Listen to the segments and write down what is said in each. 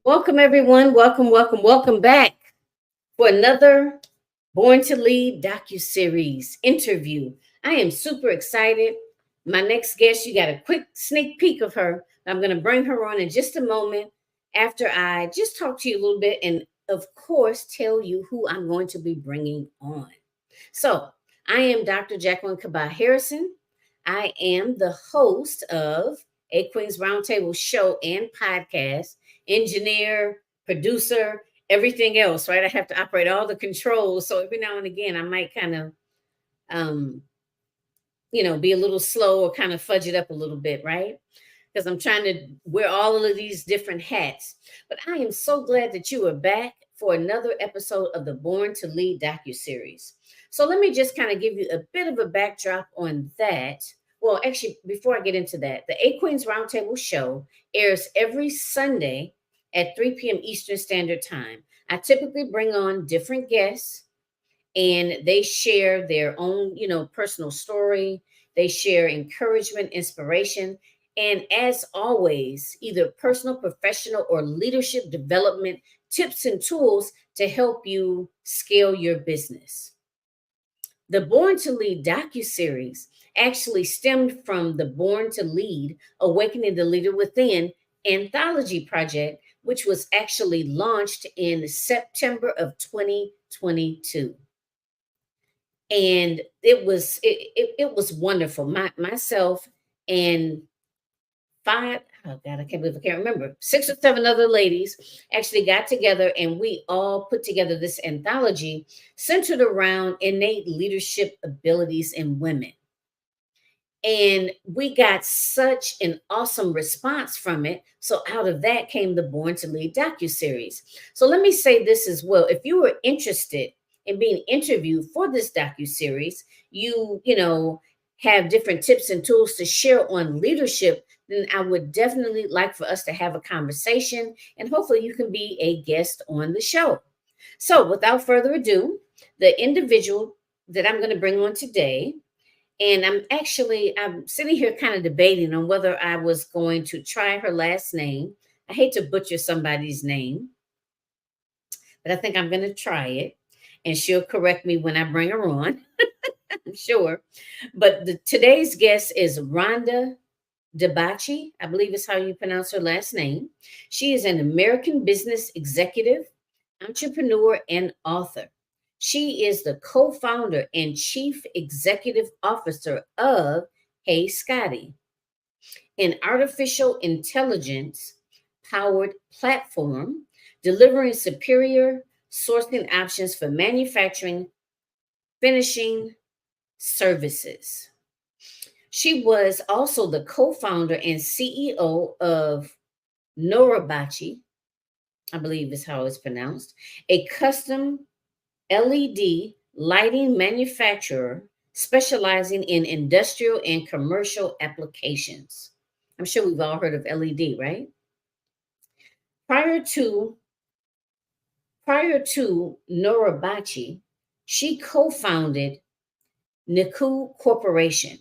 Welcome, everyone. Welcome back for another Born to Lead docuseries interview. I am super excited. My next guest, you got a quick sneak peek of her. I'm going to bring her on in just a moment after I just talk to you a little bit and, of course, tell you who I'm going to be bringing on. So, I am Dr. Jacqueline Kabah Harrison. I am the host of A Queen's Roundtable show and podcast, engineer, producer, everything else, right? I have to operate all the controls. So every now and again, I might kind of, be a little slow or kind of fudge it up a little bit, right? Because I'm trying to wear all of these different hats. But I am so glad that you are back for another episode of the Born to Lead docuseries. So let me just kind of give you a bit of a backdrop on that. Well, actually, before I get into that, the A Queens Roundtable show airs every Sunday at 3 p.m. Eastern Standard Time. I typically bring on different guests and they share their own, personal story. They share encouragement, inspiration, and as always, either personal, professional, or leadership development tips and tools to help you scale your business. The Born to Lead docuseries actually stemmed from the Born to Lead Awakening the Leader Within anthology project, which was actually launched in September of 2022. And it was wonderful. Myself and five, oh God, I can't believe I can't remember, 6 or 7 other ladies actually got together and we all put together this anthology centered around innate leadership abilities in women. And we got such an awesome response from it. So out of that came the Born to Lead docuseries. So let me say this as well. If you were interested in being interviewed for this docuseries, you have different tips and tools to share on leadership, then I would definitely like for us to have a conversation and hopefully you can be a guest on the show. So without further ado, the individual that I'm going to bring on today, and I'm sitting here kind of debating on whether I was going to try her last name. I hate to butcher somebody's name, but I think I'm going to try it. And she'll correct me when I bring her on, I'm sure. But today's guest is Rhonda Dibachi, I believe is how you pronounce her last name. She is an American business executive, entrepreneur, and author. She is the co-founder and chief executive officer of HeyScottie, an artificial intelligence powered platform delivering superior sourcing options for manufacturing, finishing services. She was also the co-founder and CEO of Noribachi, I believe is how it's pronounced, a custom LED lighting manufacturer specializing in industrial and commercial applications. I'm sure we've all heard of LED, right? Prior to Noribachi, she co-founded Niku Corporation,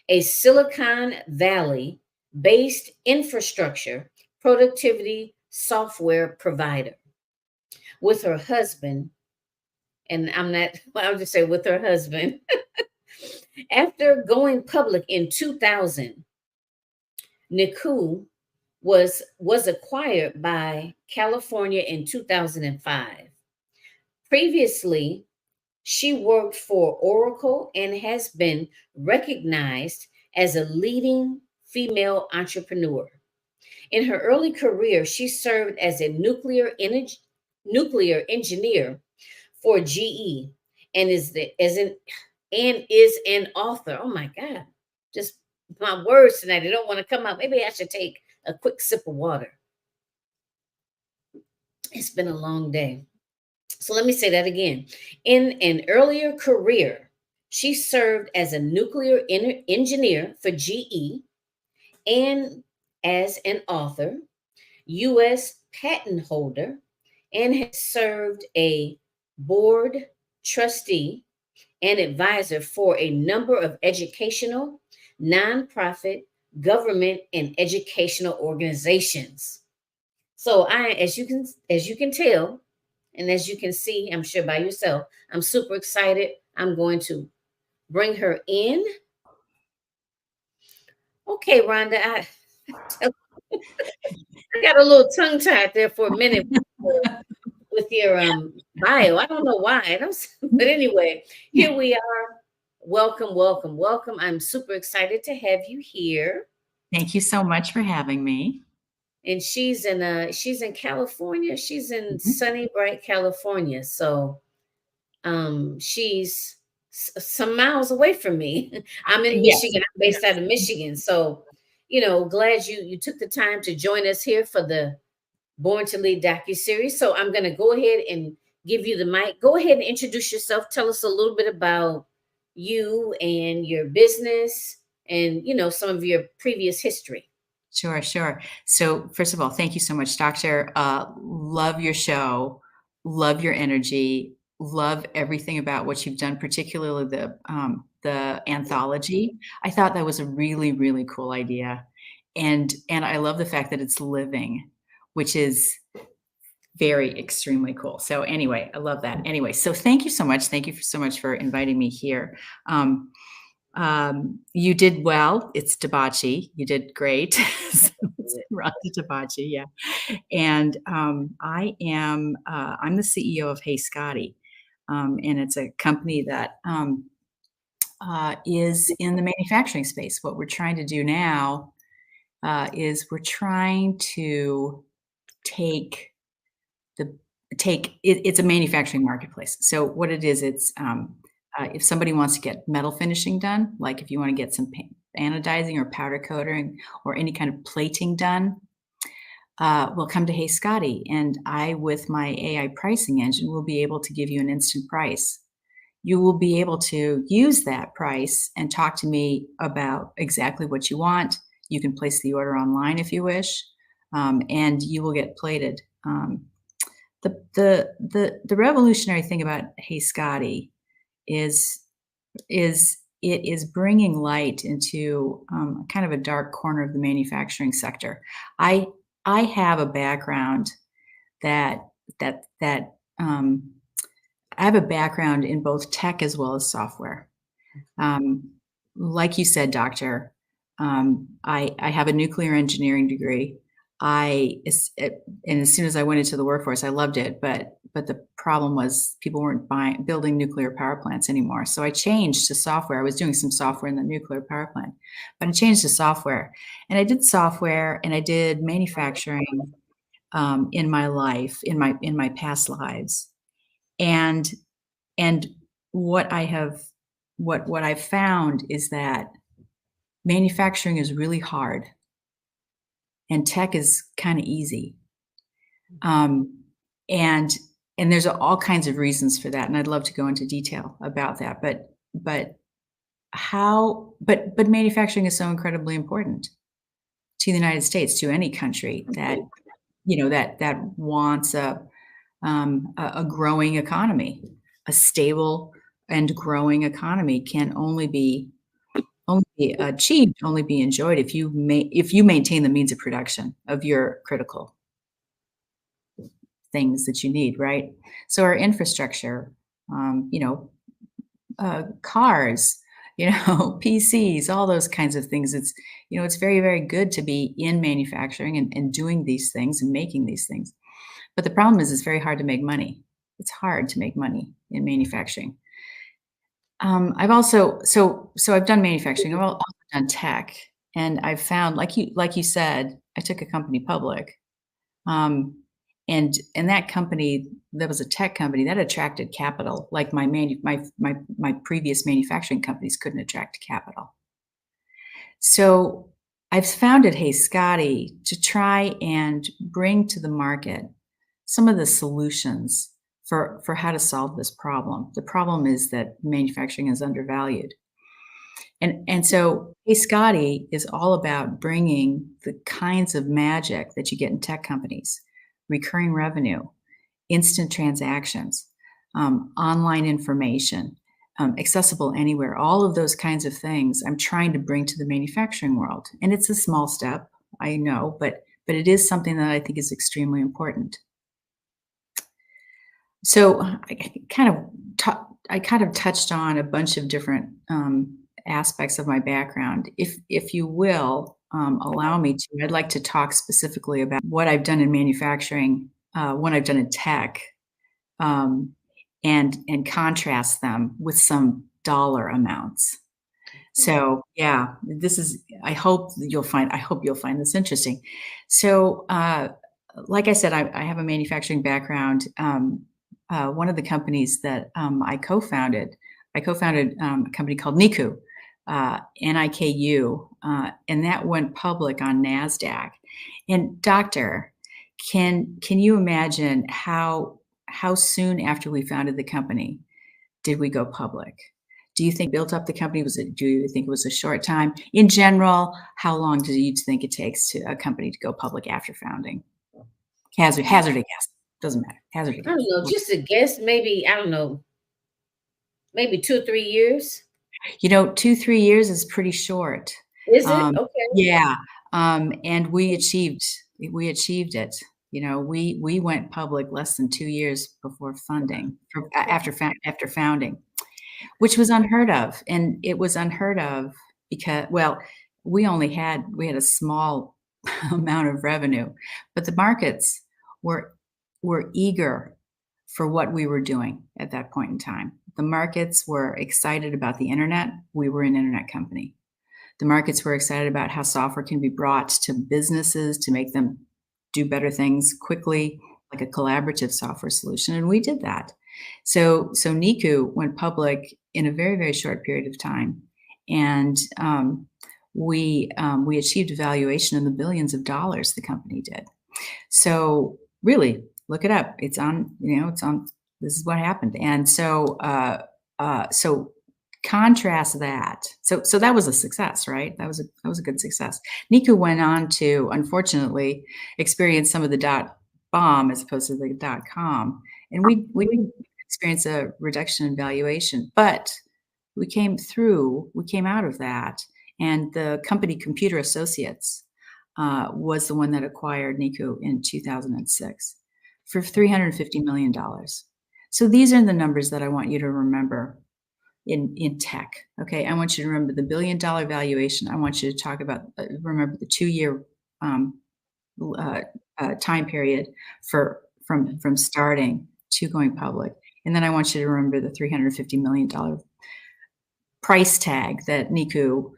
a Silicon Valley-based infrastructure productivity software provider. With her husband, and I'll just say with her husband, after going public in 2000, Niku was acquired by California in 2005. Previously, She worked for Oracle and has been recognized as a leading female entrepreneur. In her early career, she served as a nuclear engineer for GE and is an author. Oh my God. Just my words tonight. They don't want to come out. Maybe I should take a quick sip of water. It's been a long day. So let me say that again. In an earlier career, she served as a nuclear engineer for GE and as an author, U.S. patent holder, and has served a board trustee and advisor for a number of educational, nonprofit, government, and educational organizations. So as you can tell, and as you can see, I'm sure by yourself, I'm super excited. I'm going to bring her in. Okay, Rhonda, I got a little tongue tied there for a minute with your bio. I don't know why. But anyway, here we are. Welcome, welcome, welcome. I'm super excited to have you here. Thank you so much for having me. And she's in California. She's in sunny, bright California. So she's some miles away from me. I'm in Michigan. I'm based out of Michigan. So, glad you took the time to join us here for the Born to Lead docuseries. So I'm going to go ahead and give you the mic. Go ahead and introduce yourself. Tell us a little bit about you and your business and, some of your previous history. Sure. So first of all, thank you so much, Doctor. Love your show. Love your energy. Love everything about what you've done, particularly the anthology. I thought that was a really, really cool idea. And I love the fact that it's living, which is very extremely cool. So anyway, I love that. Anyway, so thank you so much. Thank you so much for inviting me here. You did well. It's Dibachi. You did great. So it's Rhonda Dibachi, yeah. And I'm the CEO of HeyScottie, and it's a company that is in the manufacturing space. What we're trying to do now is we're trying to it's a manufacturing marketplace. So what it is, it's if somebody wants to get metal finishing done, like if you want to get some anodizing or powder coating or any kind of plating done, we'll come to HeyScottie, and I, with my AI pricing engine, will be able to give you an instant price. You will be able to use that price and talk to me about exactly what you want. You can place the order online if you wish, and you will get plated. The revolutionary thing about HeyScottie is it is bringing light into kind of a dark corner of the manufacturing sector. I have a background I have a background in both tech as well as software. Like you said, Doctor, I have a nuclear engineering degree. And as soon as I went into the workforce, I loved it, but the problem was people weren't building nuclear power plants anymore. So I changed to software. I was doing some software in the nuclear power plant, but I changed to software, and I did software and I did manufacturing in my life, in my past lives, and what I've found is that manufacturing is really hard. And tech is kind of easy. And there's all kinds of reasons for that. And I'd love to go into detail about that. But manufacturing is so incredibly important to the United States, to any country that, that wants a growing economy. A stable and growing economy can only be achieved, only be enjoyed if you maintain the means of production of your critical things that you need, right? So our infrastructure, cars, PCs, all those kinds of things. It's very, very good to be in manufacturing and doing these things and making these things. But the problem is it's very hard to make money. It's hard to make money in manufacturing. I've also so I've done manufacturing. I've also done tech, and I've found, like you said, I took a company public, um, and that company, that was a tech company that attracted capital, like my previous manufacturing companies couldn't attract capital. So I've founded HeyScottie to try and bring to the market some of the solutions for how to solve this problem. The problem is that manufacturing is undervalued. And so HeyScottie is all about bringing the kinds of magic that you get in tech companies, recurring revenue, instant transactions, online information, accessible anywhere, all of those kinds of things I'm trying to bring to the manufacturing world. And it's a small step, I know, but it is something that I think is extremely important. So I kind of touched on a bunch of different aspects of my background. If you will allow me to, I'd like to talk specifically about what I've done in manufacturing, what I've done in tech, um, and contrast them with some dollar amounts. So yeah, this is. I hope you'll find this interesting. So, like I said, I have a manufacturing background. One of the companies that I co-founded a company called Niku, Niku, and that went public on Nasdaq. And Doctor, can you imagine how soon after we founded the company did we go public? Do you think built up the company? Do you think it was a short time? In general, how long do you think it takes to a company to go public after founding? Hazard a guess. Doesn't matter. Hazard a I don't guess. know, just a guess, maybe, I don't know, maybe 2 or 3 years? 2, 3 years is pretty short. Is it? Um, Okay. yeah, and we achieved it. We went public less than 2 years before funding, after founding, which was unheard of, and it was unheard of because, well, we had a small amount of revenue, but the markets were eager for what we were doing at that point in time. The markets were excited about the internet. We were an internet company. The markets were excited about how software can be brought to businesses to make them do better things quickly, like a collaborative software solution, and we did that. So Niku went public in a very, very short period of time, and we achieved a valuation in the billions of dollars. The company did. So really, look it up. It's on. It's on. This is what happened, and so contrast that. So that was a success, right? That was a good success. Niku went on to, unfortunately, experience some of the dot bomb as opposed to the dot com, and we didn't experience a reduction in valuation, but we came out of that, and the company Computer Associates was the one that acquired Niku in 2006 for $350 million. So these are the numbers that I want you to remember in tech. Okay, I want you to remember the $1 billion valuation. I want you to talk about remember the 2-year time period from starting to going public, and then I want you to remember the $350 million price tag that Niku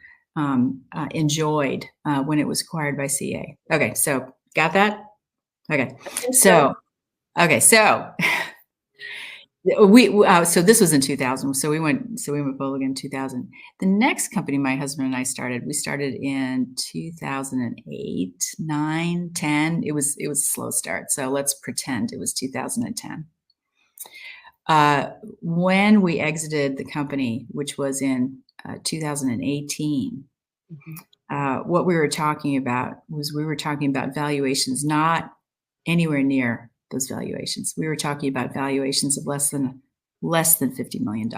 enjoyed when it was acquired by CA. Okay, so got that? Okay, so so this was in 2000. So we went public in 2000. The next company my husband and I started, we started in 2008, 9, 10. It was a slow start. So let's pretend it was 2010. When we exited the company, which was in 2018, what we were talking about valuations not anywhere near those valuations. We were talking about valuations of less than $50 million.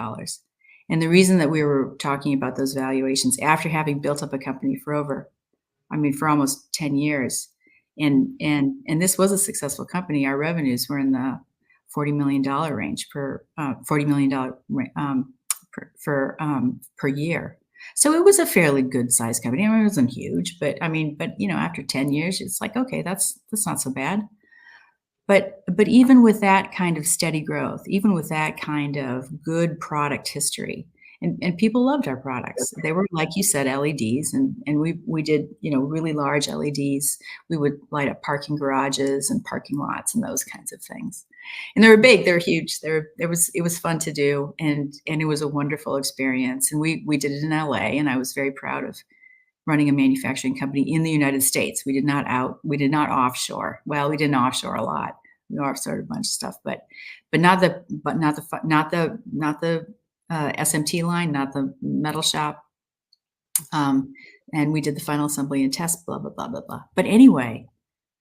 And the reason that we were talking about those valuations after having built up a company for almost 10 years, and this was a successful company. Our revenues were in the $40 million range per year. So it was a fairly good sized company. It wasn't huge, but after 10 years, it's like, okay, that's not so bad. But even with that kind of steady growth, even with that kind of good product history, And people loved our products. They were, like you said, LEDs, and we did, really large LEDs. We would light up parking garages and parking lots and those kinds of things. And they were big, they were huge. It was fun to do, and it was a wonderful experience. And we did it in LA, and I was very proud of running a manufacturing company in the United States. We did not offshore. Well, we didn't offshore a lot. We offshored a bunch of stuff, but not the SMT line, not the metal shop. And we did the final assembly and test, blah, blah, blah, blah, blah. But anyway,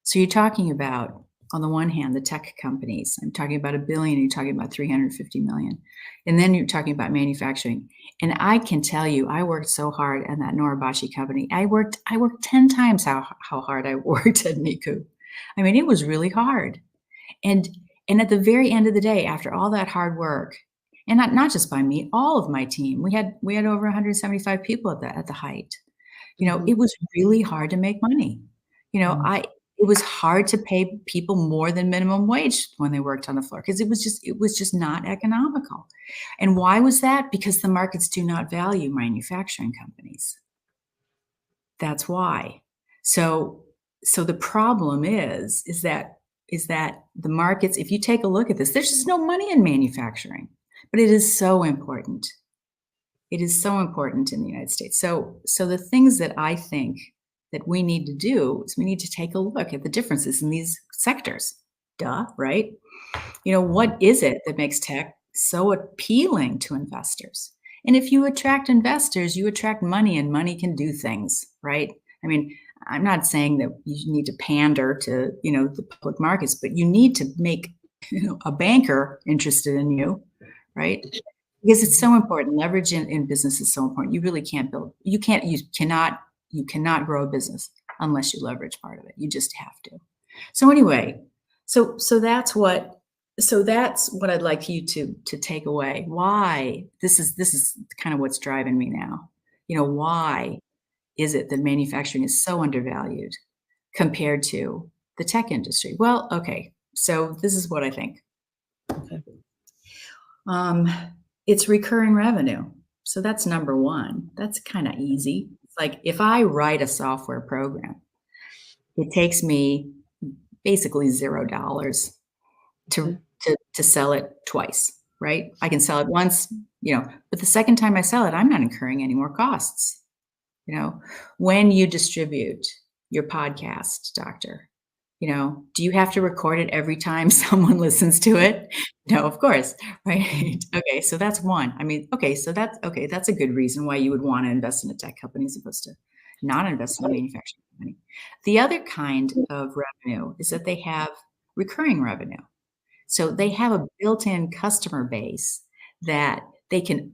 so you're talking about, on the one hand, the tech companies. I'm talking about $1 billion, you're talking about 350 million. And then you're talking about manufacturing. And I can tell you, I worked so hard in that Noribachi company. I worked 10 times how hard I worked at Niku. I mean, it was really hard. And at the very end of the day, after all that hard work, and not just by me, all of my team, we had over 175 people at the height. It was really hard to make money. It was hard to pay people more than minimum wage when they worked on the floor, because it was just not economical. And why was that? Because the markets do not value manufacturing companies. That's why. So the problem is that the markets, if you take a look at this, there's just no money in manufacturing, but it is so important. It is so important in the United States. So the things that I think that we need to do is we need to take a look at the differences in these sectors. Duh, right? What is it that makes tech so appealing to investors? And if you attract investors, you attract money, and money can do things, right? I mean, I'm not saying that you need to pander to, the public markets, but you need to make, a banker interested in you, right? Because it's so important. Leverage in business is so important. You really can't you cannot grow a business unless you leverage part of it. You just have to. So anyway, so that's what I'd like you to take away. Why this is kind of what's driving me now. Why is it that manufacturing is so undervalued compared to the tech industry? Well, okay. So this is what I think. Okay. It's recurring revenue. So that's number one. That's kind of easy. It's like if I write a software program, it takes me basically $0 to sell it twice, right? I can sell it once, but the second time I sell it, I'm not incurring any more costs. When you distribute your podcast, doctor, do you have to record it every time someone listens to it? No, of course, right? Okay, so that's one. I mean, that's a good reason why you would want to invest in a tech company as opposed to not invest in a manufacturing company. The other kind of revenue is that they have recurring revenue. So they have a built-in customer base that they can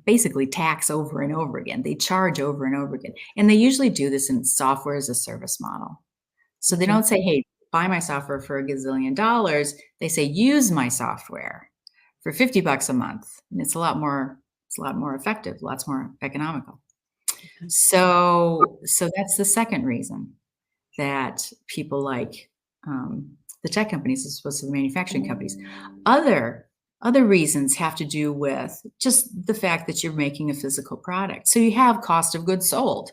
basically tax over and over again. They charge over and over again. And they usually do this in software as a service model. So they don't say, hey, buy my software for $1 gazillion. They say, use my software for $50 a month. And it's a lot more effective, lots more economical. So that's the second reason that people like the tech companies as opposed to the manufacturing companies. Other reasons have to do with just the fact that you're making a physical product. So you have cost of goods sold.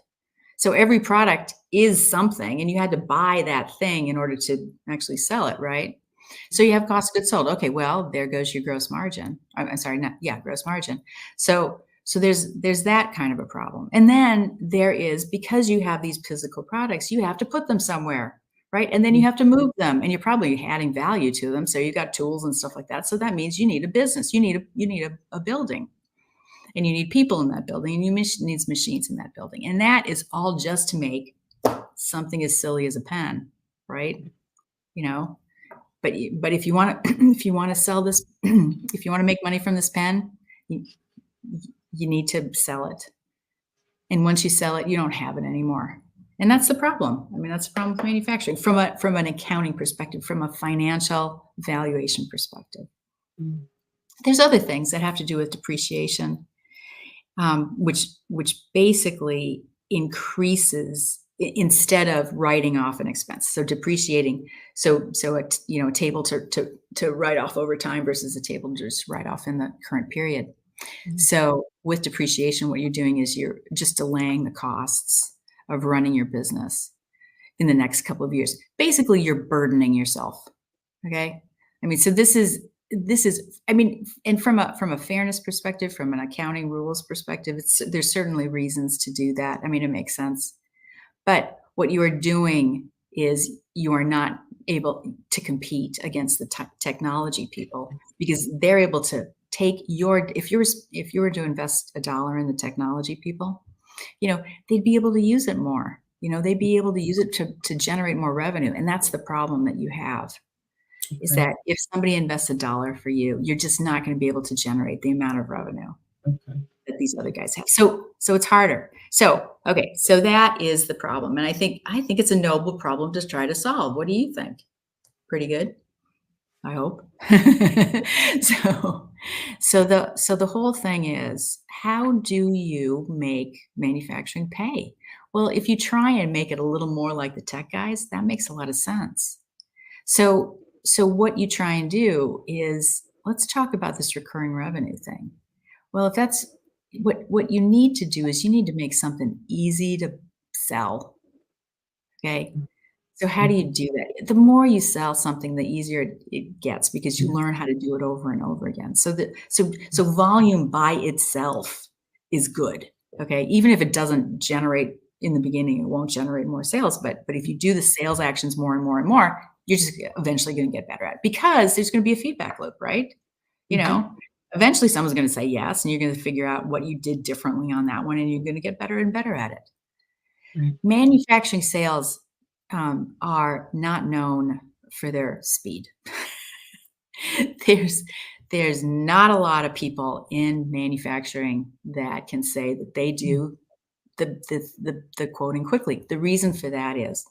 So every product is something, and you had to buy that thing in order to actually sell it, right? So you have cost of goods sold. Okay, well, there goes your gross margin. I'm sorry, gross margin. So there's that kind of a problem. And then there is, because you have these physical products, you have to put them somewhere, right? And then you have to move them, and you're probably adding value to them. So you've got tools and stuff like that. So that means you need a business. You need a building. And you need people in that building, and you need machines in that building. And that is all just to make something as silly as a pen, right? But if you want to sell this, if you want to make money from this pen, you need to sell it. And once you sell it, you don't have it anymore. And that's the problem. I mean, that's the problem with manufacturing from an accounting perspective, from a financial valuation perspective. Mm. There's other things that have to do with depreciation. Which basically increases instead of writing off an expense. So depreciating, so a table to write off over time versus a table to just write off in the current period. So with depreciation, what you're doing is you're just delaying the costs of running your business in the next couple of years. Basically, you're burdening yourself. Okay. I mean, so this is, I mean, and from a fairness perspective, from an accounting rules perspective, there's certainly reasons to do that. I mean, it makes sense. But what you are doing is you are not able to compete against the technology people, because they're able to take if you were to invest $1 in the technology people, they'd be able to use it more. They'd be able to use it to generate more revenue. And that's the problem that you have, is that if somebody invests $1 for you, you're just not going to be able to generate the amount of revenue that these other guys have. So it's harder. So, okay. So that is the problem. And I think it's a noble problem to try to solve. What do you think? Pretty good, I hope. So the whole thing is, how do you make manufacturing pay? Well, if you try and make it a little more like the tech guys, that makes a lot of sense. So what you try and do is, let's talk about this recurring revenue thing. Well, if that's what you need to do, is you need to make something easy to sell. Okay. So how do you do that? The more you sell something, the easier it gets, because you learn how to do it over and over again. So volume by itself is good. Okay. Even if it doesn't generate in the beginning, it won't generate more sales. But if you do the sales actions more and more and more, you're just eventually going to get better at it, because there's going to be a feedback loop, right? Eventually someone's going to say yes, and you're going to figure out what you did differently on that one, and you're going to get better and better at it. Manufacturing sales are not known for their speed. There's not a lot of people in manufacturing that can say that they do the quoting quickly. The reason for that is,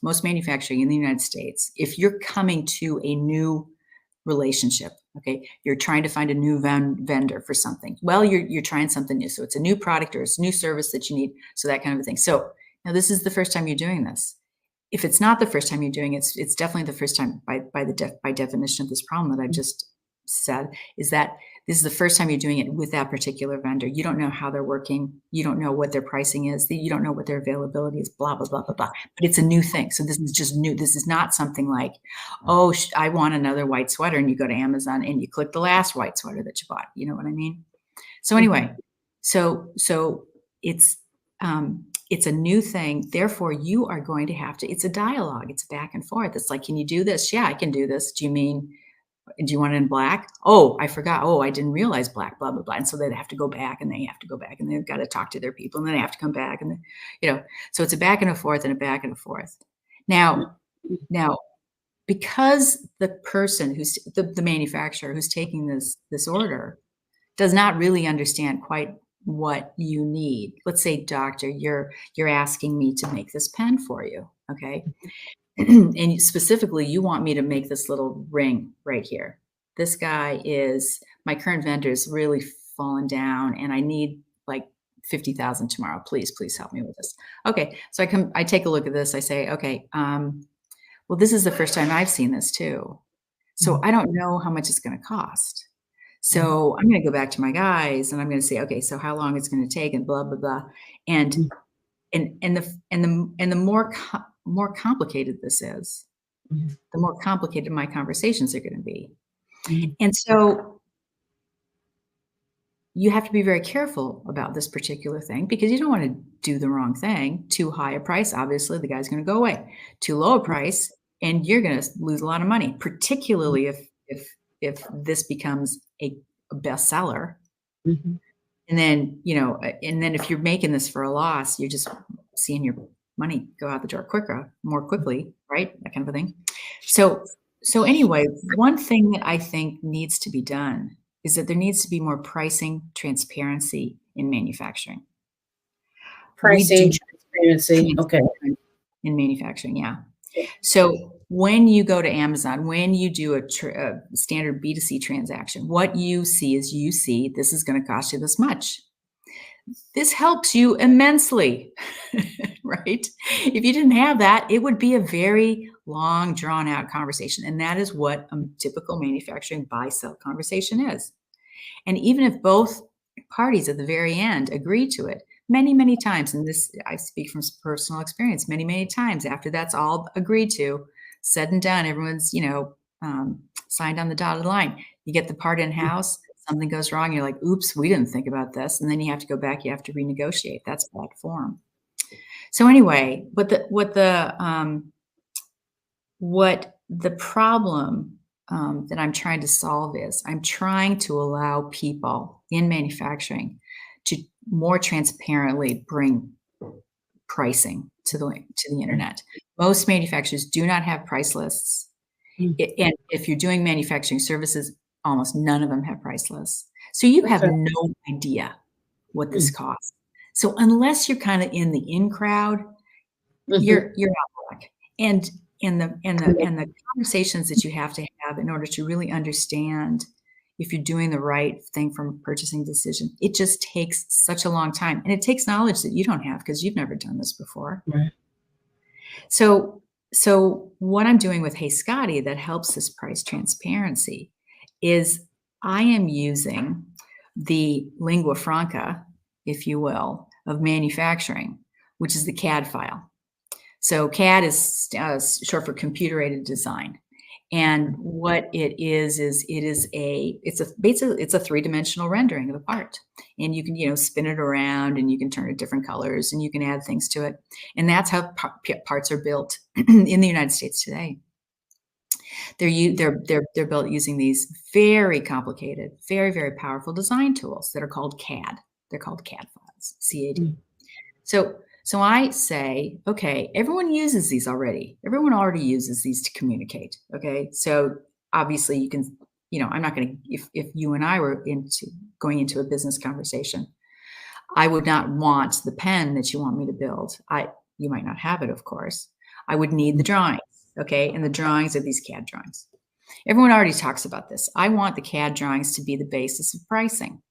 most manufacturing in the United States, if you're coming to a new relationship, okay, you're trying to find a new vendor for something. Well, you're trying something new. So it's a new product or it's a new service that you need. So that kind of a thing. So now this is the first time you're doing this. If it's not the first time you're doing it, it's definitely the first time by definition of this problem that I've just said, is that this is the first time you're doing it with that particular vendor. You don't know how they're working. You don't know what their pricing is. You don't know what their availability is, blah, blah, blah, blah, blah. But it's a new thing. So this is just new. This is not something like, oh, I want another white sweater. And you go to Amazon and you click the last white sweater that you bought. You know what I mean? So anyway, so it's a new thing. Therefore, you are going to have to, it's a dialogue. It's back and forth. It's like, can you do this? Yeah, I can do this. Do you want it in black? Oh, I forgot. Oh, I didn't realize black, blah, blah, blah. And so they have to go back and they have to go back and they've got to talk to their people and then they have to come back. And so it's a back and a forth and a back and a forth. Now, because the person who's the manufacturer who's taking this order does not really understand quite what you need. Let's say, doctor, you're asking me to make this pen for you. Okay. And specifically, you want me to make this little ring right here. This guy my current vendor is really fallen down and I need like 50,000 tomorrow. Please help me with this. Okay. So I take a look at this. I say, okay, well, this is the first time I've seen this too. So I don't know how much it's going to cost. So I'm going to go back to my guys and I'm going to say, okay, so how long it's going to take and blah, blah, blah. And the more complicated this is, the more complicated my conversations are going to be. And so you have to be very careful about this particular thing, because you don't want to do the wrong thing. Too high a price, obviously the guy's going to go away. Too low a price, and you're going to lose a lot of money, particularly if this becomes a bestseller. And then, if you're making this for a loss, you're just seeing your money go out the door more quickly, right? That kind of a thing. So anyway, one thing that I think needs to be done is that there needs to be more pricing transparency in manufacturing. Pricing transparency. Okay. In manufacturing, yeah. So when you go to Amazon, when you do a standard B2C transaction, what you see is this is going to cost you this much. This helps you immensely, right? If you didn't have that, it would be a very long, drawn out conversation. And that is what a typical manufacturing buy-sell conversation is. And even if both parties at the very end agree to it many, many times. And this, I speak from personal experience, many, many times after that's all agreed to, said and done, everyone's, signed on the dotted line. You get the part in-house, something goes wrong, you're like, oops, we didn't think about this. And then you have to go back, you have to renegotiate. That's bad form. So anyway, what the problem that I'm trying to solve is I'm trying to allow people in manufacturing to more transparently bring pricing to the internet. Most manufacturers do not have price lists. And if you're doing manufacturing services, almost none of them have price lists. So you have no idea what this costs. So unless you're kind of in the in crowd, you're out of luck. And the conversations that you have to have in order to really understand if you're doing the right thing from a purchasing decision, it just takes such a long time. And it takes knowledge that you don't have because you've never done this before. Right. So what I'm doing with HeyScottie that helps this price transparency is I am using the lingua franca, if you will, of manufacturing, which is the CAD file. So CAD is short for computer-aided design. And what it is it's a three-dimensional rendering of a part. And you can, spin it around and you can turn it different colors and you can add things to it. And that's how parts are built in the United States today. They're built using these very complicated, very, very powerful design tools that are called CAD. They're called CAD files, CAD. So I say, okay, everyone uses these already. Everyone already uses these to communicate. Okay. So obviously you can, I'm not going to, if you and I were going into a business conversation, I would not want the pen that you want me to build. You might not have it, of course. I would need the drawings. Okay. And the drawings are these CAD drawings. Everyone already talks about this. I want the CAD drawings to be the basis of pricing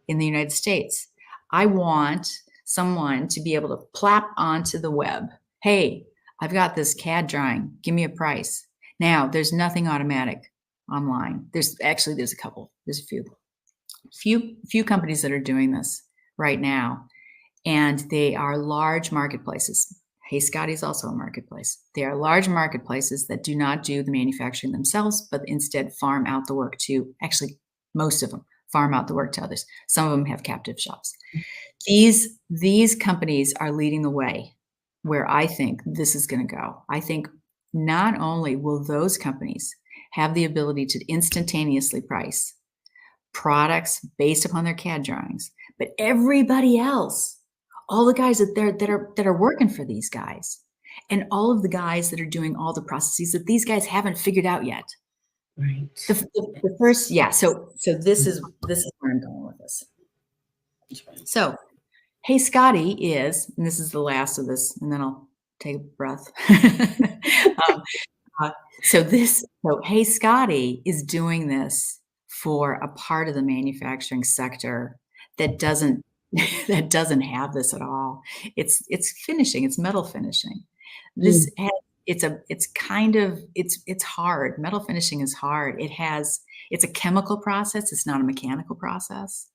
in the United States. I want someone to be able to plap onto the web. Hey, I've got this CAD drawing. Give me a price. Now, there's nothing automatic online. There's a couple. There's a few companies that are doing this right now, and they are large marketplaces. HeyScottie is also a marketplace. They are large marketplaces that do not do the manufacturing themselves, but instead farm out the work to, actually, most of them farm out the work to others. Some of them have captive shops. These companies are leading the way where I think this is going to go. I think not only will those companies have the ability to instantaneously price products based upon their CAD drawings, but everybody else, all the guys that are working for these guys, and all of the guys that are doing all the processes that these guys haven't figured out yet. Right. The first, yeah. So this is where I'm going with this. So HeyScottie is, and this is the last of this, and then I'll take a breath. So HeyScottie is doing this for a part of the manufacturing sector that doesn't have this at all. It's finishing. It's metal finishing. This it's hard. Metal finishing is hard. It's a chemical process. It's not a mechanical process.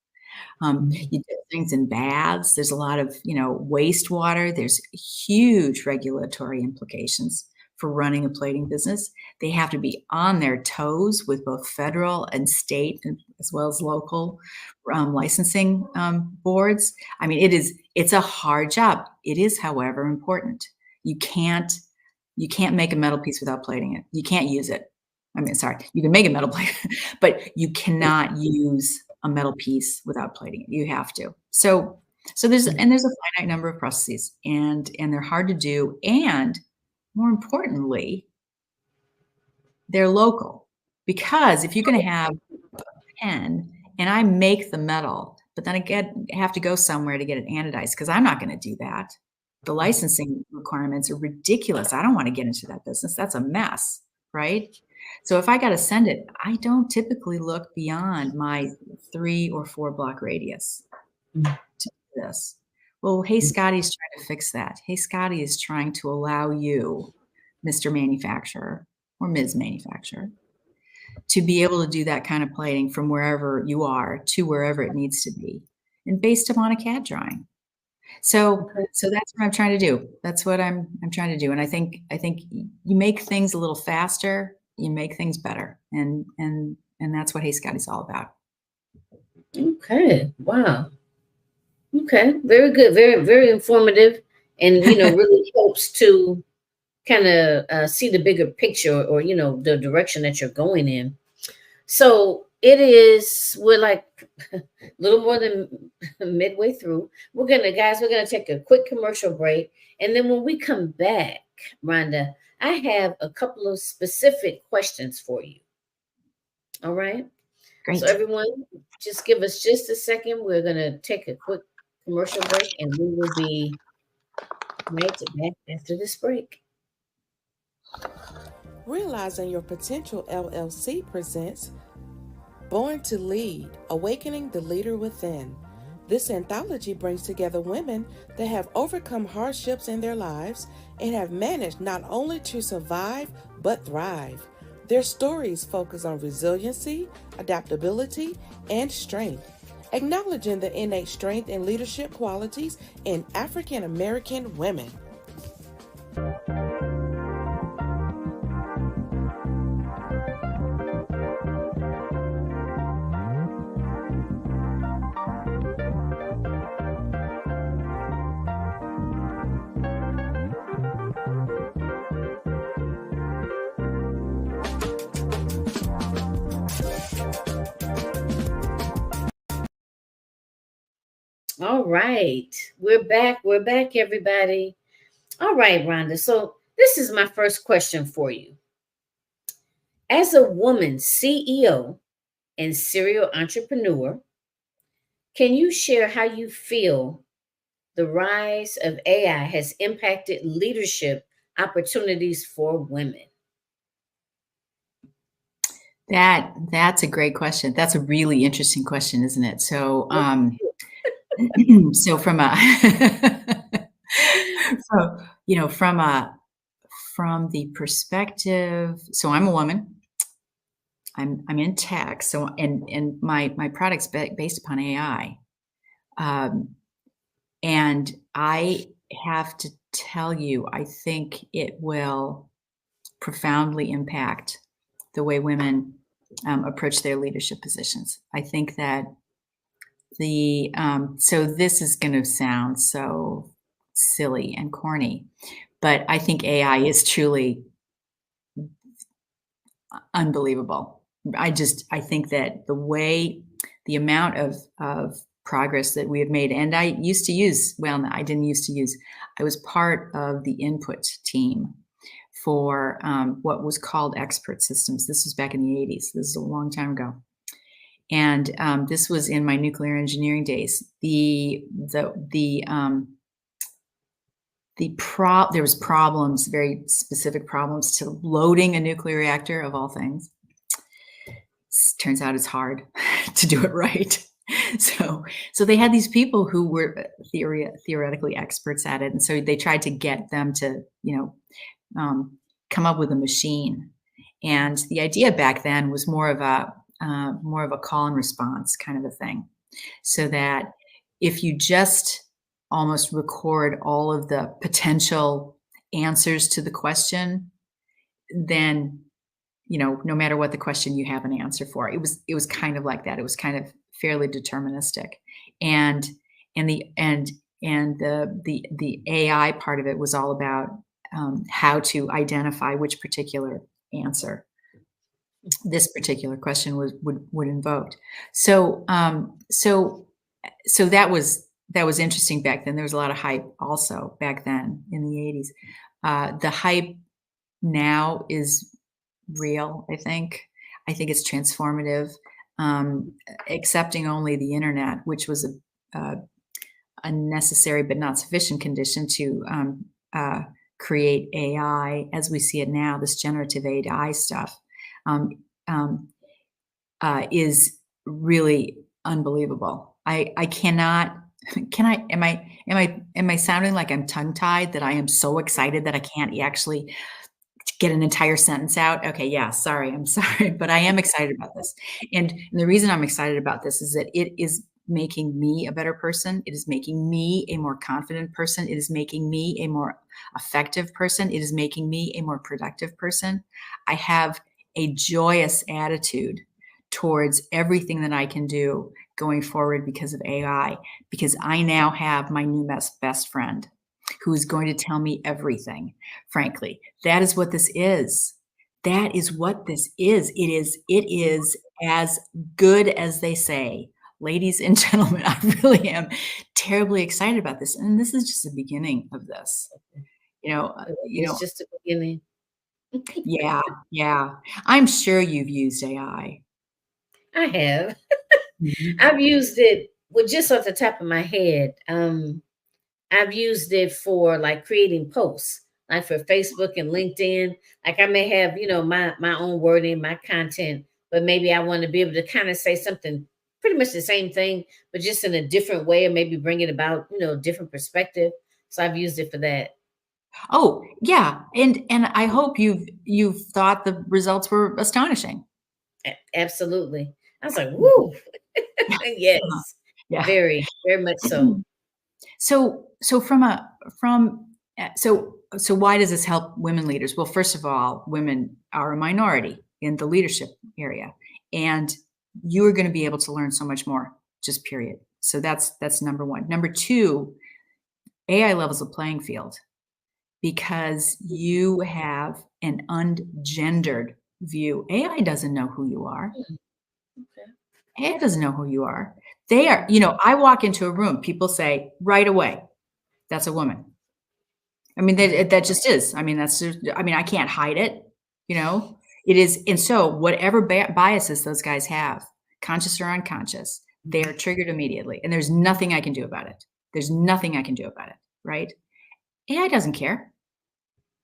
You do things in baths. There's a lot of, wastewater. There's huge regulatory implications for running a plating business. They have to be on their toes with both federal and state, as well as local licensing boards. I mean, it's a hard job. It is, however, important. You can't make a metal piece without plating it. You can't use it. You can make a metal plate, but you cannot use a metal piece without plating it. You have to. So there's a finite number of processes, and they're hard to do, and more importantly, they're local. Because if you're going to have a pen and I make the metal, but then I have to go somewhere to get it anodized, because I'm not going to do that. The licensing requirements are ridiculous. I don't want to get into that business. That's a mess, right? So if I got to send it, I don't typically look beyond my 3 or 4 block radius to do this. Well, HeyScottie is trying to fix that. HeyScottie is trying to allow you, Mr. Manufacturer or Ms. Manufacturer, to be able to do that kind of plating from wherever you are to wherever it needs to be, and based upon a CAD drawing. So that's what I'm trying to do. That's what I'm trying to do. And I think you make things a little faster, you make things better. And that's what HeyScottie is all about. Okay. Wow. Okay. Very good. Very, very informative. And, really helps to kind of see the bigger picture, or, the direction that you're going in. So we're like a little more than midway through. We're going to take a quick commercial break. And then when we come back, Rhonda, I have a couple of specific questions for you. All right. Great. So everyone, just give us just a second. We're going to take a quick commercial break, and we will be right back after this break. Realizing Your Potential LLC presents Born to Lead, Awakening the Leader Within. This anthology brings together women that have overcome hardships in their lives and have managed not only to survive, but thrive. Their stories focus on resiliency, adaptability, and strength, acknowledging the innate strength and leadership qualities in African American women. All right. We're back. We're back, everybody. All right, Rhonda. So this is my first question for you. As a woman CEO and serial entrepreneur, can you share how you feel the rise of AI has impacted leadership opportunities for women? That's a great question. That's a really interesting question, isn't it? So, so from a, from the perspective, so I'm a woman. I'm in tech. So, and my product's based upon AI, and I have to tell you, I think it will profoundly impact the way women approach their leadership positions. I think that so this is going to sound so silly and corny, but I think AI is truly unbelievable. I think that the amount of progress that we have made, and I was part of the input team for what was called expert systems. This was back in the 80s. This is a long time ago. And this was in my nuclear engineering days. There was problems, very specific problems to loading a nuclear reactor, of all things. Turns out it's hard to do it right. So they had these people who were theoretically experts at it, and so they tried to get them to, come up with a machine. And the idea back then was more of a call and response kind of a thing, so that if you just almost record all of the potential answers to the question, then, no matter what the question, you have an answer for. It was kind of like that. It was kind of fairly deterministic. And the AI part of it was all about how to identify which particular answer this particular question would invoke. So that was interesting back then. There was a lot of hype also back then in the 80s. The hype now is real, I think. I think it's transformative, accepting only the internet, which was a necessary but not sufficient condition to create AI as we see it now, this generative AI stuff. Is really unbelievable. I cannot. Am I sounding like I'm tongue-tied, that I am so excited that I can't actually get an entire sentence out. Okay, yeah, sorry, I'm sorry, but I am excited about this. And the reason I'm excited about this is that it is making me a better person. It is making me a more confident person. It is making me a more effective person. It is making me a more productive person. I have a joyous attitude towards everything that I can do going forward because of AI, because I now have my new best friend who is going to tell me everything. Frankly, that is what this is. That is what this is. It is as good as they say. Ladies and gentlemen, I really am terribly excited about this. And this is just the beginning of this. It's just the beginning. Yeah, yeah. I'm sure you've used AI. I have. Mhm. I've used it just off the top of my head. I've used it for like creating posts, like for Facebook and LinkedIn. Like I may have, my own wording, my content, but maybe I want to be able to kind of say something pretty much the same thing, but just in a different way, or maybe bring it about, different perspective. So I've used it for that. Oh, yeah. And I hope you've thought the results were astonishing. Absolutely. I was like, Mhm. woo. Yes, Uh-huh. Yeah. very, very much so. So so why does this help women leaders? Well, first of all, women are a minority in the leadership area, and you are going to be able to learn so much more, just period. So that's number one. Number two, AI levels the playing field because you have an ungendered view. AI doesn't know who you are. Okay. AI doesn't know who you are. They are, I walk into a room, people say right away, that's a woman. I mean, that just is. I mean, I can't hide it, you know? It is, and so whatever biases those guys have, conscious or unconscious, they are triggered immediately, and there's nothing I can do about it. There's nothing I can do about it, right? AI doesn't care.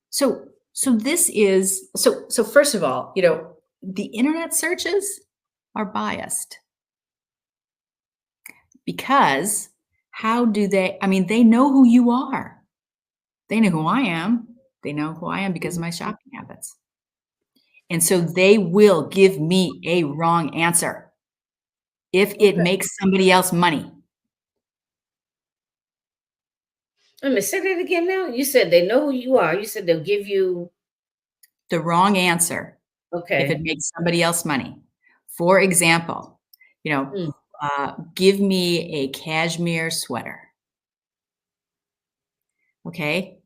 So this is so first of all, the internet searches are biased because how do they, I mean, they know who you are. They know who I am. They know who I am because of my shopping habits. And so they will give me a wrong answer if it Okay. makes somebody else money. Let me say that again now. You said they know who you are. You said they'll give you, The wrong answer if it okay. makes somebody else money. For example, Hmm. give me a cashmere sweater. Okay.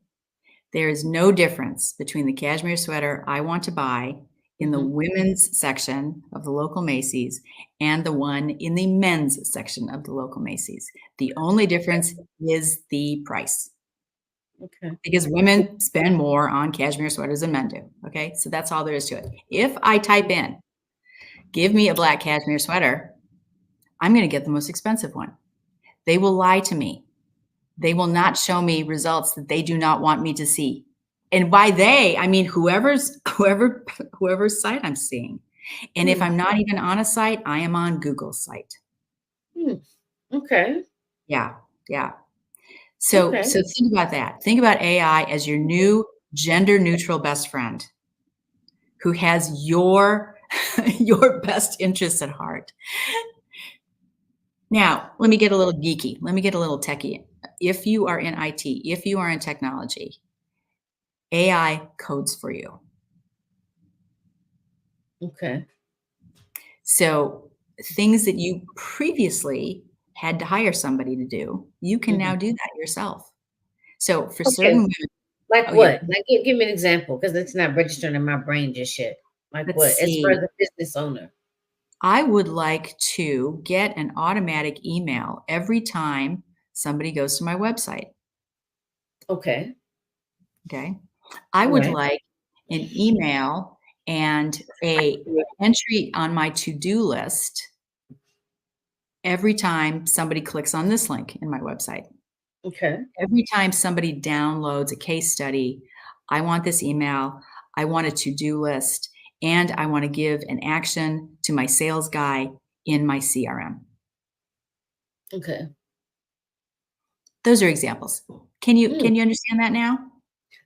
There is no difference between the cashmere sweater I want to buy in the Mhm. women's section of the local Macy's and the one in the men's section of the local Macy's. The only difference is the price Okay. because women spend more on cashmere sweaters than men do. Okay. So that's all there is to it. If I type in, give me a black cashmere sweater, I'm going to get the most expensive one. They will lie to me. They will not show me results that they do not want me to see. And by they, I mean whoever's site I'm seeing. And if Hmm. I'm not even on a site, I am on Google's site. Hmm. Okay. Yeah, yeah. So Okay. so think about that. Think about AI as your new gender neutral best friend who has your your best interests at heart. Now, let me get a little geeky. Let me get a little techie. If you are in IT, if you are in technology, AI codes for you. Okay. So things that you previously had to hire somebody to do, you can now Mhm. do that yourself. So for certain Okay. women, Like oh yeah, what? Like give me an example because it's not registering in my brain just yet. Like let's what? As far see. as a business owner. I would like to get an automatic email every time somebody goes to my website. Okay. Okay. I would Right. like an email and a entry on my to-do list every time somebody clicks on this link in my website. Okay. Every time somebody downloads a case study, I want this email, I want a to-do list, and I want to give an action to my sales guy in my CRM. Okay. Those are examples. Can you understand that now?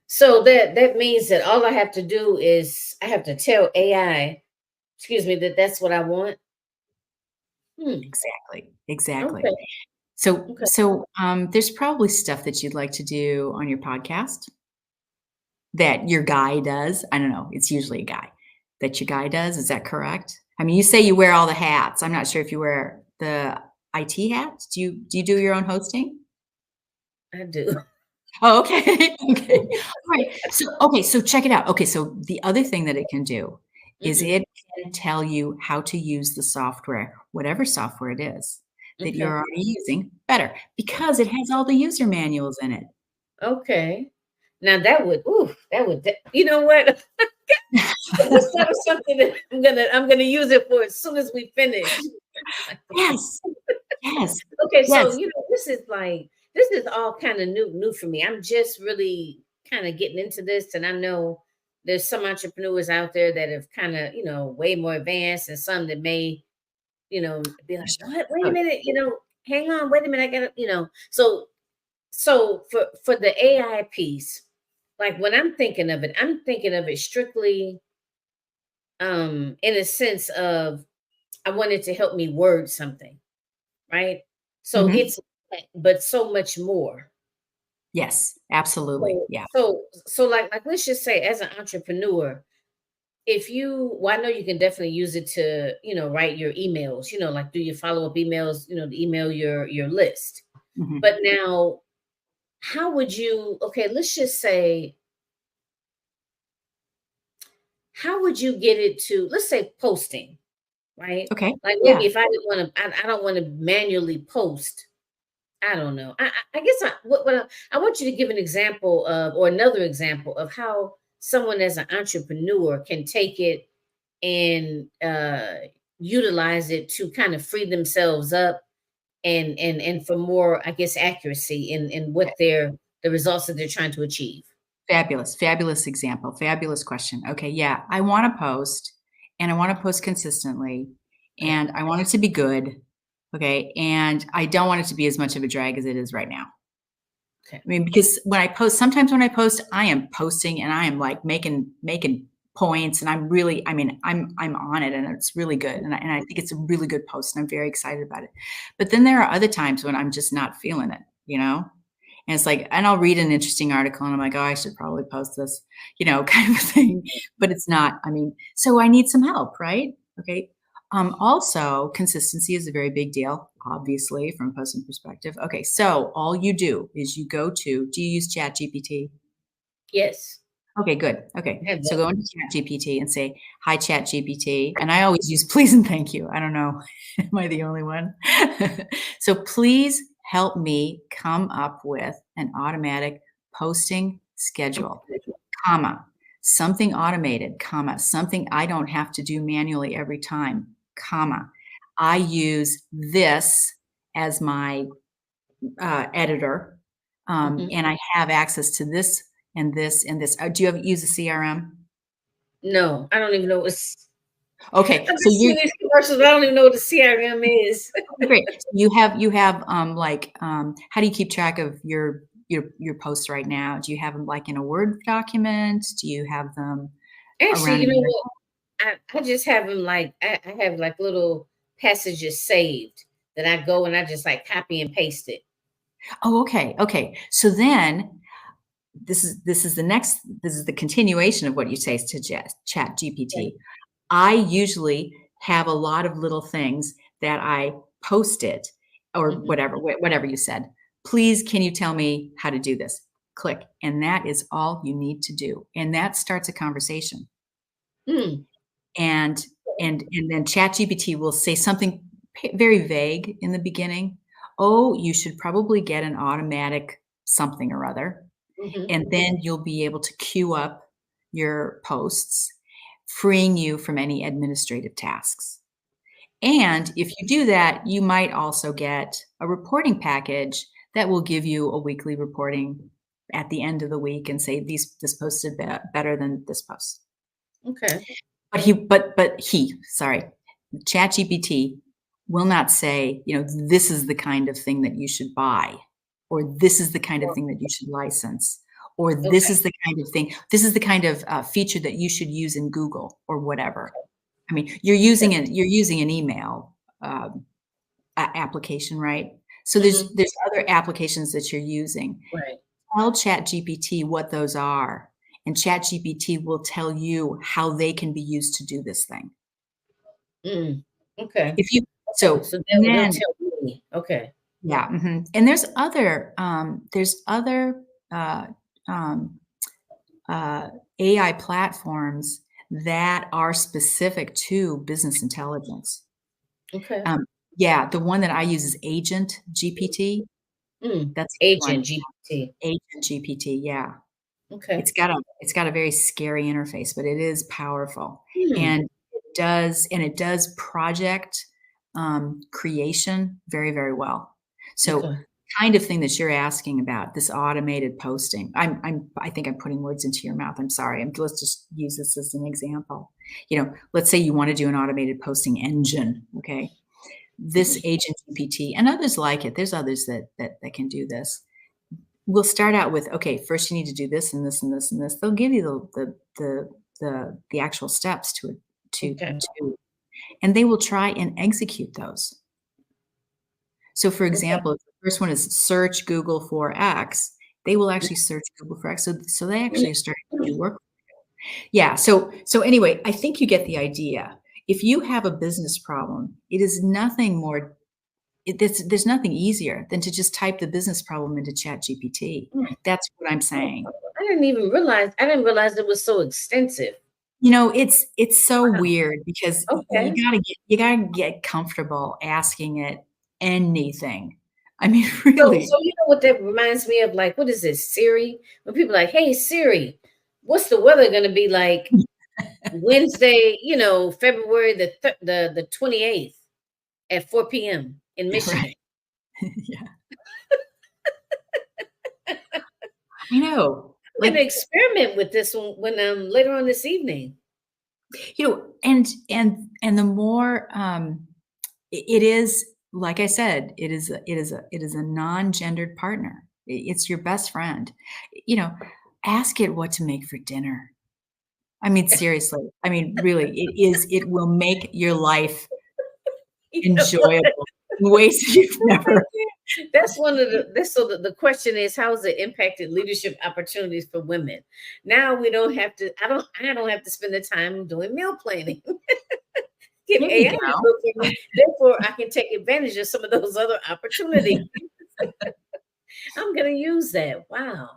So that means that all I have to do is I have to tell AI, excuse me, that that's what I want. Hmm. Exactly. Okay. Okay. There's probably stuff that you'd like to do on your podcast that your guy does. I don't know. It's usually a guy that your guy does. Is that correct? I mean, you say you wear all the hats. I'm not sure if you wear the IT hats. Do you do your own hosting? I do. Oh, okay. Okay. All right. So check it out. Okay, so the other thing that it can do is Mhm. it can tell you how to use the software, whatever software it is that you're Okay. already using better because it has all the user manuals in it. Okay. Now that would, you know what? That was something that I'm gonna use it for as soon as we finish. Yes. Yes. Okay, so Yes. this is all kind of new for me. I'm just really kind of getting into this, and I know there's some entrepreneurs out there that have kind of way more advanced, and some that may be like, Sure. what? Wait a Oh, minute, hang on, wait a minute, I gotta So for the AI piece, like when I'm thinking of it strictly in a sense of I wanted to help me word something, right? So mhm. it's but so much more. Yes, absolutely. So Yeah. so let's just say as an entrepreneur, if you well, I know you can definitely use it to, write your emails, like do your follow-up emails, to email your list. Mhm. But now how would you okay, let's just say how would you get it to let's say posting, right? Okay. Like maybe Yeah. if I didn't want to I don't want to manually post. I don't know. I guess I want you to give an example of, or another example of how someone as an entrepreneur can take it and utilize it to kind of free themselves up and for more, I guess, accuracy in what the results that they're trying to achieve. Fabulous, fabulous example, fabulous question. Okay, yeah, I wanna post, and I wanna post consistently, Okay. and I want it to be good, okay, and I don't want it to be as much of a drag as it is right now. Okay. I mean, because when I post, I am posting and I am, like, making points, and I'm really I mean, I'm on it, and it's really good, and I think it's a really good post, and I'm very excited about it. But then there are other times when I'm just not feeling it, you know? And it's like and I'll read an interesting article, and I'm like, "Oh, I should probably post this," kind of a thing, but it's not I mean, so I need some help, right? Okay. Also, consistency is a very big deal, obviously, from a posting perspective. Okay, so all you do is you go to do you use ChatGPT? Yes. Okay, good. Okay. I have So that. go into ChatGPT and say, "Hi, ChatGPT," and I always use please and thank you. I don't know. Am I the only one? So please help me come up with an automatic posting schedule, comma, something automated, comma, something I don't have to do manually every time, comma. I use this as my editor, Mhm. and I have access to this and this and this. Do you ever use a CRM? No, I don't even know what's Okay, I've so been seeing you these commercials, but I don't even know what the CRM is. okay, great. So how do you keep track of your posts right now? Do you have them like in a Word document? Do you have them Actually, around you in know your what? I just have them like I have like little passages saved that I go and I just like copy and paste it. Oh, okay, okay. So then this is the continuation of what you say to Chat Okay. GPT. I usually have a lot of little things that I posted or Mhm. whatever you said. Please, can you tell me how to do this? Click, and that is all you need to do, and that starts a conversation. Mm. And and then ChatGPT will say something very vague in the beginning. Oh, you should probably get an automatic something or other, Mhm. and then you'll be able to queue up your posts, freeing you from any administrative tasks. And if you do that, you might also get a reporting package that will give you a weekly reporting at the end of the week and say this post did better than this post. Okay. Sorry, ChatGPT will not say, this is the kind of thing that you should buy, or this is the kind of thing that you should license, or this is the kind of thing, this is the kind of feature that you should use in Google or whatever. I mean, you're using an email application, right? So there's other applications that you're using. Right. Tell ChatGPT what those are, and ChatGPT will tell you how they can be used to do this thing. Okay. If you So they'll then tell me. Okay. yeah, and there's other AI platforms that are specific to business intelligence. Okay. Yeah, the one that I use is Agent GPT. That's the one. Agent GPT. Agent GPT, yeah. Okay. It's got a very scary interface, but it is powerful. Hmm. And it does project creation very, very well. So Okay. kind of thing that you're asking about, this automated posting. I think I'm putting words into your mouth. I'm sorry. Let's just use this as an example. Let's say you want to do an automated posting engine, okay? This Agent GPT and others like it. There's others that can do this. We'll start out with, okay, first you need to do this and this and this and this. They'll give you the actual steps to and they will try and execute those. So for example, if the first one is search Google for X, they will actually search Google for X. So they actually are starting to do work. Yeah. So anyway, I think you get the idea. If you have a business problem, it is nothing more. There's nothing easier than to just type the business problem into ChatGPT. That's what I'm saying. I didn't realize it was so extensive. It's so weird because you gotta get comfortable asking it anything. I mean, really. So you know what that reminds me of? Like, what is this, Siri? When people are like, hey, Siri, what's the weather going to be like Wednesday, February the 28th at 4 p.m. in Michigan? Right. Yeah. I know. I'm going to experiment with this one when later on this evening. And the more it is, like I said, it is a non-gendered partner. It's your best friend. Ask it what to make for dinner. I mean, seriously. I mean, really, it will make your life enjoyable in ways you've never. That's one of the question is, how has it impacted leadership opportunities for women? Now we don't have to, I don't have to spend the time doing meal planning. Get AI to cook for me. Therefore, I can take advantage of some of those other opportunities. I'm going to use that. Wow.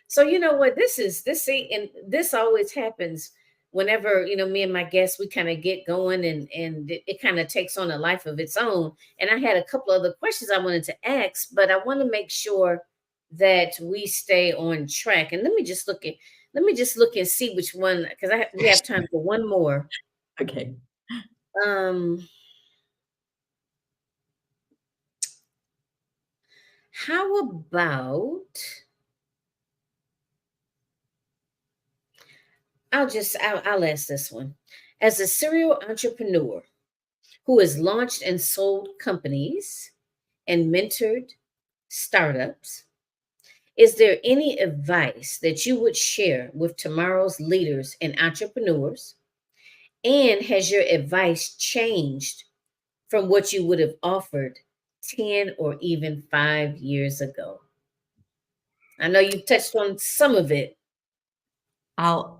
So you know what? This always happens whenever, me and my guests, we kind of get going and it kind of takes on a life of its own. And I had a couple other questions I wanted to ask, but I want to make sure that we stay on track. And let me just look and see which one, because we have time for one more. Okay. How about I'll ask this one. As a serial entrepreneur who has launched and sold companies and mentored startups, is there any advice that you would share with tomorrow's leaders and entrepreneurs? And has your advice changed from what you would have offered 10 or even 5 years ago? I know you touched on some of it. I'll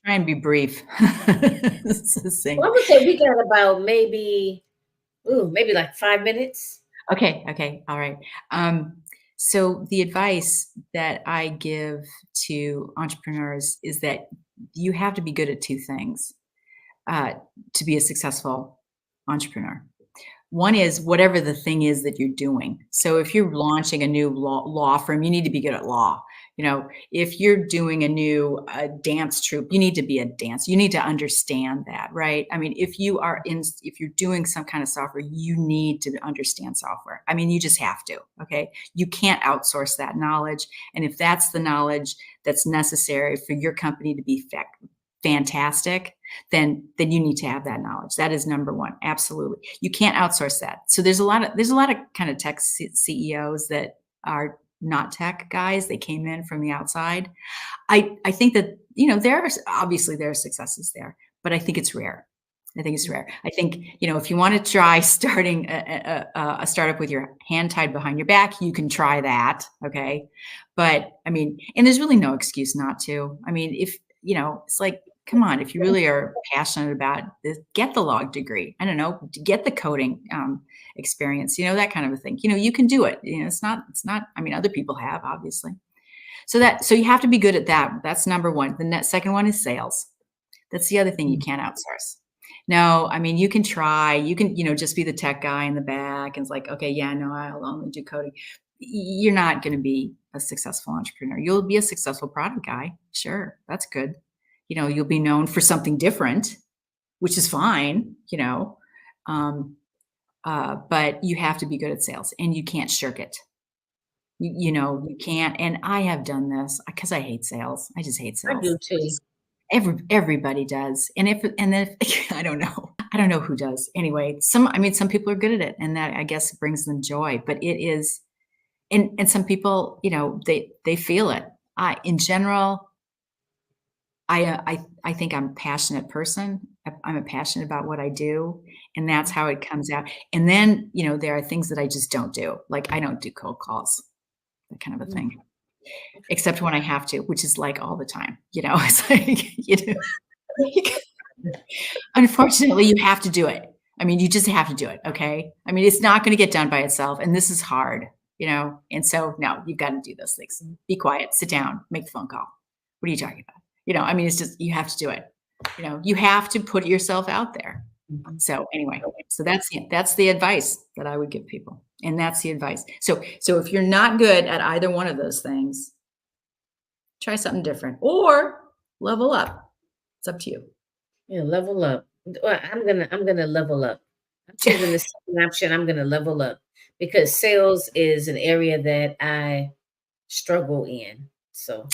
try and be brief. Well, I would say we got about maybe like 5 minutes. Okay. All right. So the advice that I give to entrepreneurs is that you have to be good at two things to be a successful entrepreneur. One is whatever the thing is that you're doing. So if you're launching a new law firm, you need to be good at law. If you're doing a new dance troupe, you need to be a dancer. You need to understand that, right? I mean, if you're doing some kind of software, you need to understand software. I mean, you just have to, okay? You can't outsource that knowledge. And if that's the knowledge that's necessary for your company to be fantastic, then you need to have that knowledge. That is number one. Absolutely. You can't outsource that. So there's a lot of kind of tech CEOs that are not tech guys. They came in from the outside. I think that, there are successes there, but I think it's rare. I think it's rare. I think, if you want to try starting a startup with your hand tied behind your back, you can try that. Okay. But I mean, and there's really no excuse not to. I mean, if, it's like, come on, if you really are passionate about this, get the log degree. I don't know, get the coding experience, that kind of a thing. You can do it. It's not, I mean, other people have, obviously. So you have to be good at that. That's number one. The second one is sales. That's the other thing you can't outsource. No, I mean, you can try, just be the tech guy in the back and it's like, okay, yeah, no, I'll only do coding. You're not going to be a successful entrepreneur. You'll be a successful product guy. Sure. That's good. You'll be known for something different, which is fine, but you have to be good at sales and you can't shirk it. You can't. And I have done this because I hate sales. I just hate sales. I do too. Everybody does. And if I don't know who does. Anyway, some people are good at it and that I guess brings them joy, but it is, and some people, they feel it. In general, I think I'm a passionate person. I'm passionate about what I do, and that's how it comes out. And then, there are things that I just don't do. Like I don't do cold calls, that kind of a thing. Except when I have to, which is like all the time, it's like, unfortunately you have to do it. I mean, you just have to do it. Okay. I mean, it's not going to get done by itself. And this is hard, and so no, you've got to do those things. Be quiet, sit down, make the phone call. What are you talking about? I mean, it's just, you have to do it. You have to put yourself out there. So anyway, so that's the advice that I would give people. And that's the advice. So if you're not good at either one of those things, try something different or level up. It's up to you. Yeah, level up. Well, I'm gonna level up. I'm choosing the second option. I'm gonna level up because sales is an area that I struggle in. So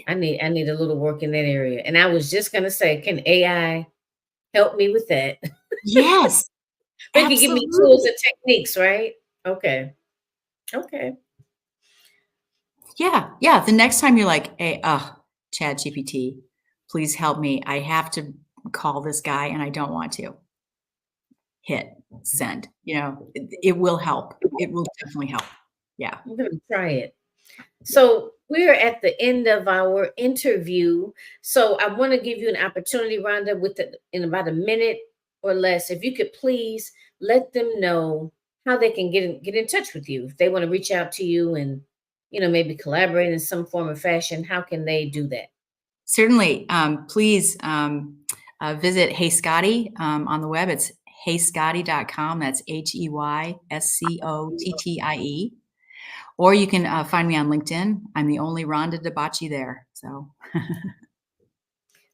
I need a little work in that area. And I was just gonna say, can AI help me with that? Yes. They can give me tools and techniques, right? Okay. Yeah. The next time you're like, hey, Chat GPT, please help me. I have to call this guy and I don't want to. Hit send. It will help. It will definitely help. Yeah. I'm gonna try it. So we're at the end of our interview. So I want to give you an opportunity, Rhonda, in about a minute or less, if you could please let them know how they can get in touch with you. If they want to reach out to you and, maybe collaborate in some form or fashion, how can they do that? Certainly. Please visit HeyScottie on the web. It's HeyScottie.com. That's HeyScottie. Or you can find me on LinkedIn. I'm the only Rhonda Dibachi there. So.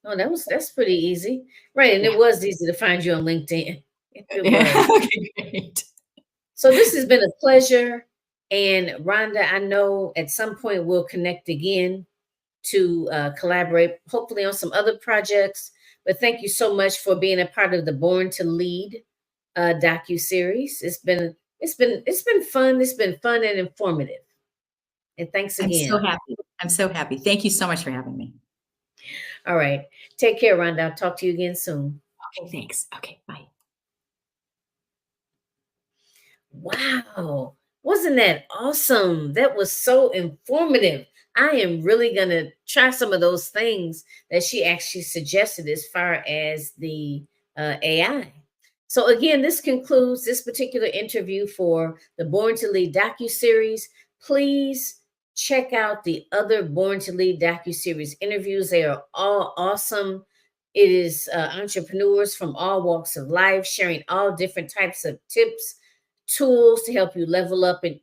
Oh, that's pretty easy. Right. And It was easy to find you on LinkedIn. Okay, great. So this has been a pleasure. And Rhonda, I know at some point we'll connect again to collaborate, hopefully on some other projects. But thank you so much for being a part of the Born to Lead docu-series. It's been fun. It's been fun and informative. And thanks again. I'm so happy. Thank you so much for having me. All right. Take care, Rhonda. I'll talk to you again soon. Okay, thanks. Okay, bye. Wow. Wasn't that awesome? That was so informative. I am really going to try some of those things that she actually suggested as far as the AI. So again, this concludes this particular interview for the Born to Lead docu-series. Please check out the other Born to Lead docu-series interviews. They are all awesome. It is entrepreneurs from all walks of life sharing all different types of tips, tools to help you level up in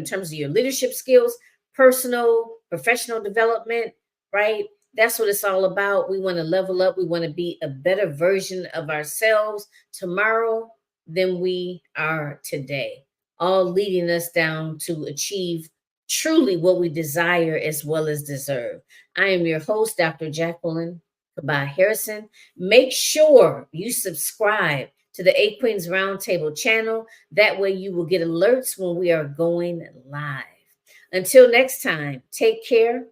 terms of your leadership skills, personal, professional development, right? That's what it's all about. We want to level up. We want to be a better version of ourselves tomorrow than we are today, all leading us down to achieve truly what we desire as well as deserve. I am your host, Dr. Jacqueline Kabah Harrison. Make sure you subscribe to the A Queens Roundtable channel. That way you will get alerts when we are going live. Until next time, take care